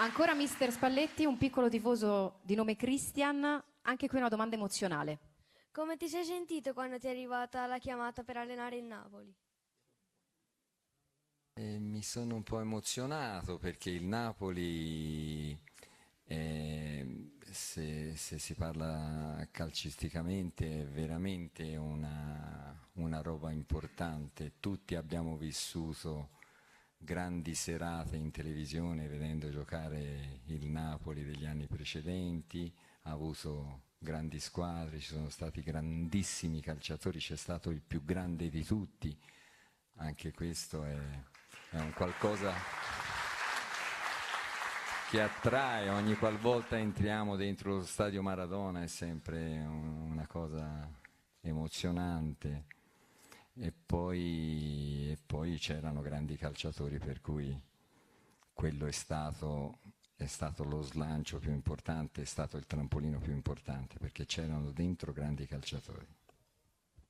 Ancora mister Spalletti, un piccolo tifoso di nome Christian, anche qui una domanda emozionale. Come ti sei sentito quando ti è arrivata la chiamata per allenare il Napoli? Mi sono un po' emozionato perché il Napoli, se si parla calcisticamente, è veramente una roba importante. Tutti abbiamo vissuto grandi serate in televisione vedendo giocare il Napoli degli anni precedenti, ha avuto grandi squadre, ci sono stati grandissimi calciatori, c'è stato il più grande di tutti, anche questo è un qualcosa che attrae. Ogni qualvolta entriamo dentro lo stadio Maradona è sempre una cosa emozionante. E poi c'erano grandi calciatori, per cui quello è stato lo slancio più importante, è stato il trampolino più importante, perché c'erano dentro grandi calciatori.